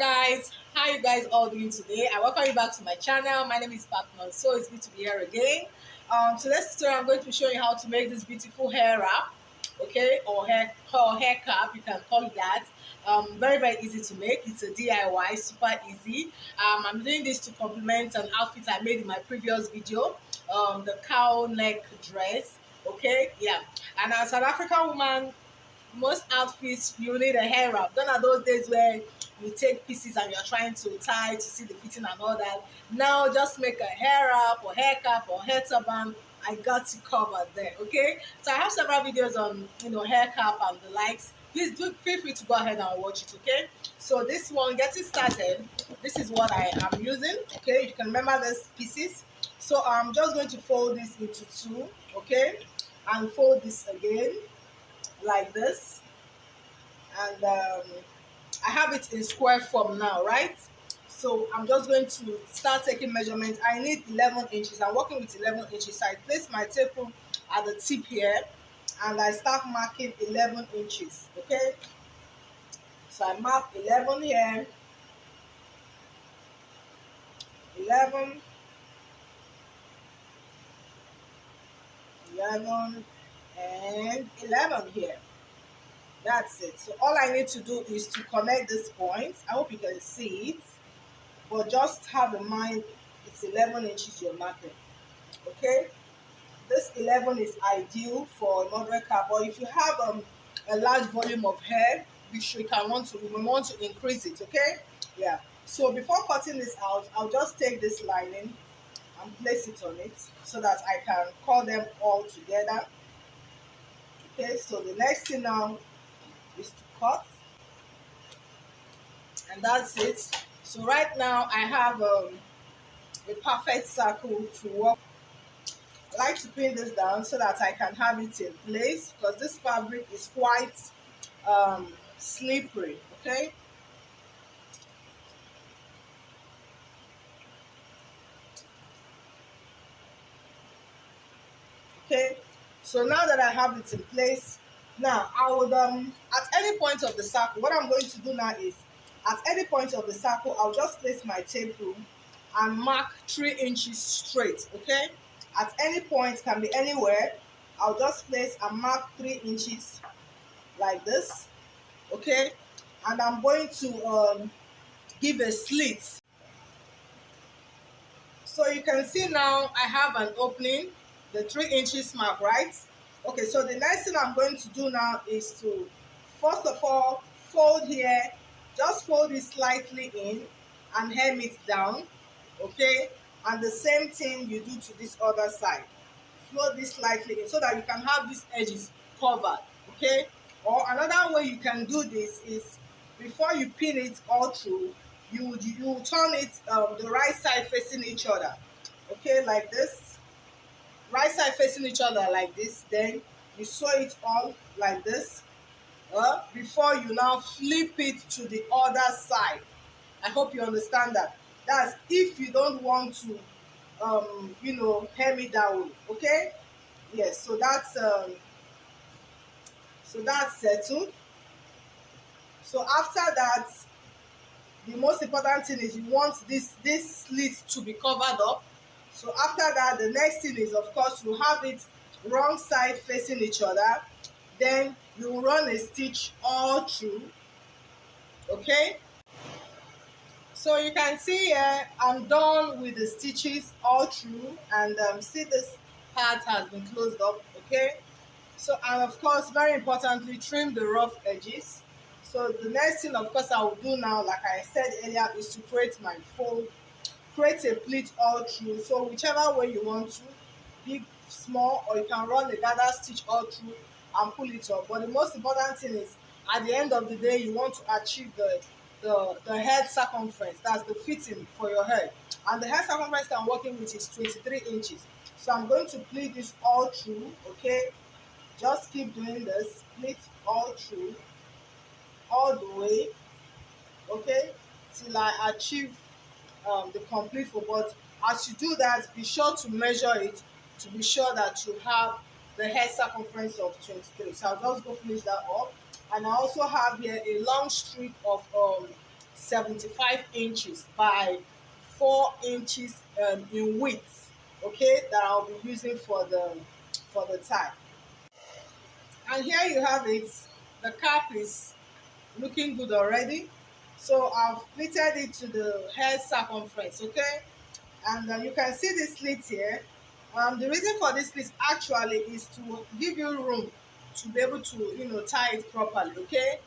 Guys, how you guys all doing today? I welcome you back to my channel. My name is Partner, so it's good to be here again. Today's tutorial, I'm going to be showing you how to make this beautiful hair wrap, okay, or hair cap, you can call it that. Very easy to make. It's a DIY, super easy. I'm doing this to complement an outfit I made in my previous video, the cowl neck dress. Okay, yeah. And as an African woman, most outfits you need a hair wrap. Gone are those days where you take pieces and you're trying to tie to see the fitting and all that. Now just make a hair wrap or hair cap or hair turban. I got you covered there. Okay, so I have several videos on hair cap and the likes. Please do feel free to go ahead and watch it. Okay, so this one, getting started, this is what I am using. Okay, you can remember these pieces. So I'm just going to fold this into two. Okay, and fold this again like this, and I have it in square form now, right? So I'm just going to start taking measurements. I need 11 inches. I'm working with 11 inches. So I place my tape at the tip here and I start marking 11 inches. Okay, so I mark 11 here, 11, 11, and 11 here. That's it. So all I need to do is to connect this point. I hope you can see it, but just have in mind it's 11 inches you're marking. Okay, this 11 is ideal for a moderate cap, but if you have a large volume of hair, you may want to increase it. Okay, yeah. So before cutting this out, I'll just take this lining and place it on it so that I can cut them all together. Okay, so the next thing now is to cut, and that's it. So right now I have a perfect circle to work. I like to pin this down so that I can have it in place because this fabric is quite slippery. Okay, okay, so now that I have it in place, now I would at any point of the circle, what I'm going to do now is at any point of the circle I'll just place my tape rule and mark 3 inches straight. Okay, at any point, can be anywhere, I'll just place and mark 3 inches like this. Okay, and I'm going to give a slit. So you can see now I have an opening, the 3 inches mark, right? Okay, so the next thing I'm going to do now is to first of all fold here, just fold it slightly in and hem it down. Okay, and the same thing you do to this other side, fold this slightly in so that you can have these edges covered. Okay, or another way you can do this is before you pin it all through, you turn it the right side facing each other. Okay, like this, right side facing each other like this, then you sew it all like this before you now flip it to the other side. I hope you understand that. That's if you don't want to hem it that way. Okay, yes, so that's settled. So after that, the most important thing is you want this slit to be covered up. So after that, the next thing is, of course, you have it wrong side facing each other, then you run a stitch all through. Okay, so you can see here I'm done with the stitches all through, and see this part has been closed up. Okay, so and of course, very importantly, trim the rough edges. So the next thing, of course, I will do now, like I said earlier, is to create my fold, create a pleat all through. So whichever way you want to, big, small, or you can run a gather stitch all through and pull it up. But the most important thing is, at the end of the day, you want to achieve the head circumference. That's the fitting for your head. And the head circumference that I'm working with is 23 inches. So I'm going to pleat this all through. Okay, just keep doing this, pleat all through, all the way. Okay, till I achieve the complete fold. But as you do that, be sure to measure it to be sure that you have the head circumference of 23. So I'll just go finish that up. And I also have here a long strip of 75 inches by 4 inches in width, okay, that I'll be using for the tie. And here you have it. The cap is looking good already. So I've pleated it to the hair circumference, okay? And you can see this slit here. The reason for this slit actually is to give you room to be able to, tie it properly, okay?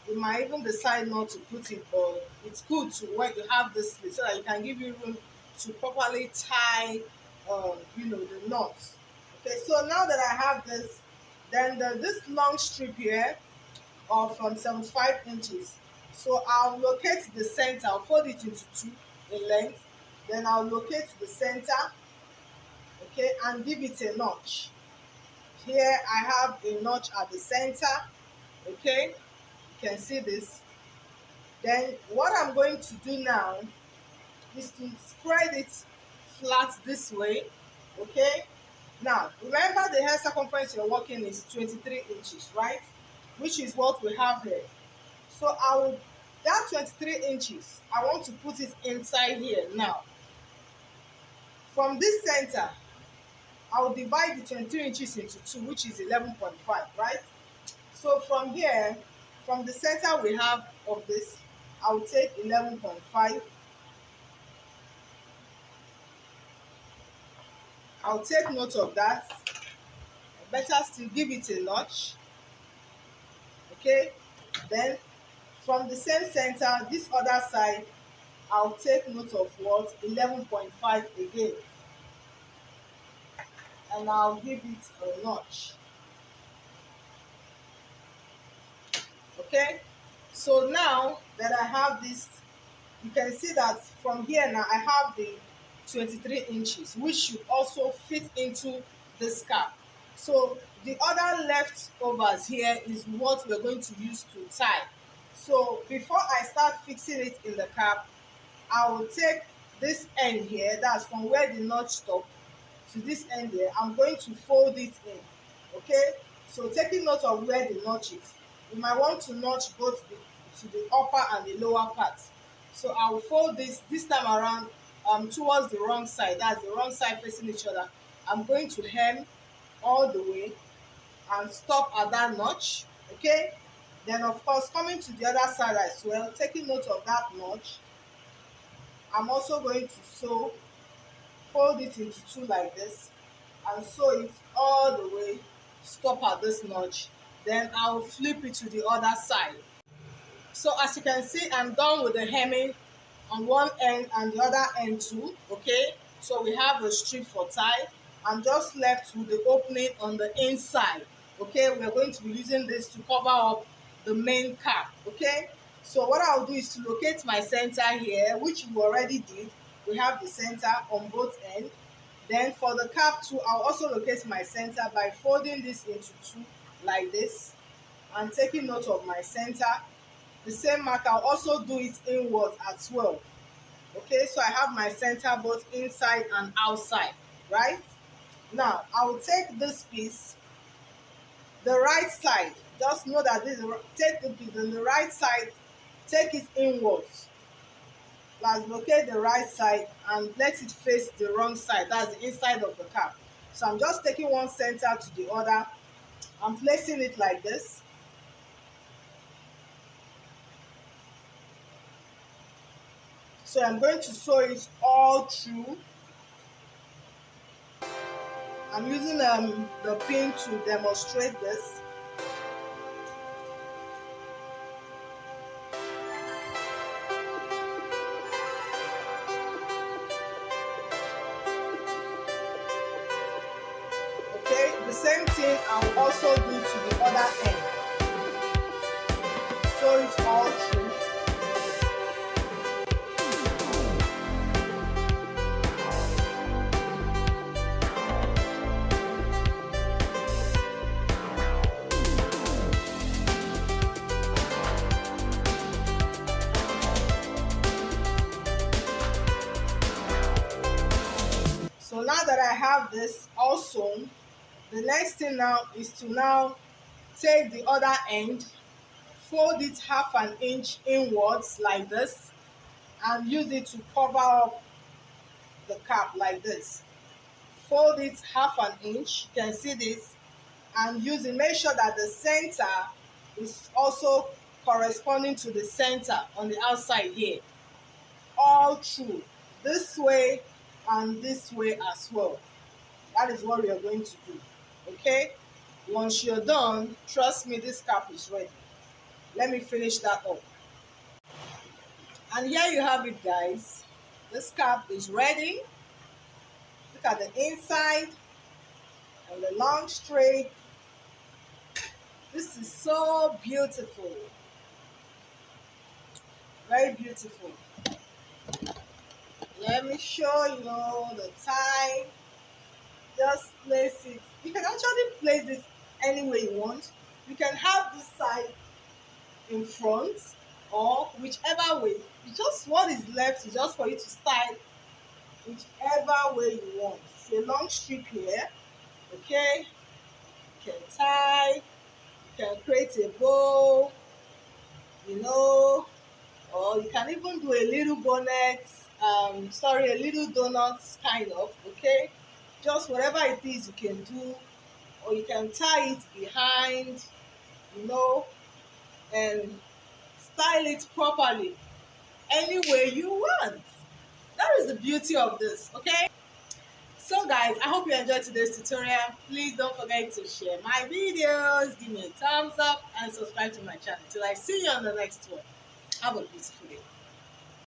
You might even decide not to put it, but it's good to when you have this slit so that you can give you room to properly tie, the knots. Okay, so now that I have this, then this long strip here of 75 inches. So I'll locate the center, I'll fold it into two in length, then I'll locate the center, okay, and give it a notch. Here I have a notch at the center, okay, you can see this. Then what I'm going to do now is to spread it flat this way, okay. Now remember the hair circumference you're working is 23 inches, right, which is what we have here. So that 23 inches, I want to put it inside here now. From this center, I will divide the 23 inches into two, which is 11.5, right? So from here, from the center we have of this, I will take 11.5. I'll take note of that. Better still give it a notch. Okay, then from the same center, this other side, I'll take note of what? 11.5 again. And I'll give it a notch. Okay, so now that I have this, you can see that from here now I have the 23 inches, which should also fit into this cap. So the other leftovers here is what we're going to use to tie. So before I start fixing it in the cap, I will take this end here, that's from where the notch stops to this end here. I'm going to fold it in, okay? So taking note of where the notch is, you might want to notch both to the upper and the lower part. So I will fold this time around towards the wrong side, that's the wrong side facing each other. I'm going to hem all the way and stop at that notch, okay? Then of course coming to the other side as well, taking note of that notch, I'm also going to sew, fold it into two like this, and sew it all the way, stop at this notch. Then I'll flip it to the other side. So as you can see, I'm done with the hemming on one end and the other end too, okay? So we have a strip for tie. I'm just left with the opening on the inside, okay? We're going to be using this to cover up the main cap, okay? So what I'll do is to locate my center here, which we already did. We have the center on both ends. Then for the cap too, I'll also locate my center by folding this into two like this and taking note of my center. The same mark, I'll also do it inward as well. Okay, so I have my center both inside and outside, right? Now, I will take this piece, the right side. Just know that take the piece on the right side, take it inwards. Let's locate the right side and let it face the wrong side. That's the inside of the cap. So I'm just taking one center to the other. I'm placing it like this. So I'm going to sew it all through. I'm using the pin to demonstrate this. Okay, the same thing I'll also do to the other end. Sew it all through. So now that I have this all sewn, the next thing now is to now take the other end, fold it 1/2 inch inwards like this, and use it to cover up the cap like this. Fold it half an inch, you can see this, and use it. Make sure that the center is also corresponding to the center on the outside here, all through, this way and this way as well. That is what we are going to do. Okay, once you're done, trust me, this cap is ready. Let me finish that up. And here you have it, guys. This cap is ready. Look at the inside and the long straight. This is so beautiful. Very beautiful. Let me show you the tie. Just place it. You can actually place this any way you want. You can have this side in front or whichever way. It's just what is left is just for you to style whichever way you want. It's a long strip here. Okay. You can tie. You can create a bow. Or you can even do a little bonnet, a little donut kind of, okay? Just whatever it is you can do, or you can tie it behind, and style it properly any way you want. That is the beauty of this, okay? So guys, I hope you enjoyed today's tutorial. Please don't forget to share my videos, give me a thumbs up, and subscribe to my channel. Till I see you on the next one. Have a beautiful day.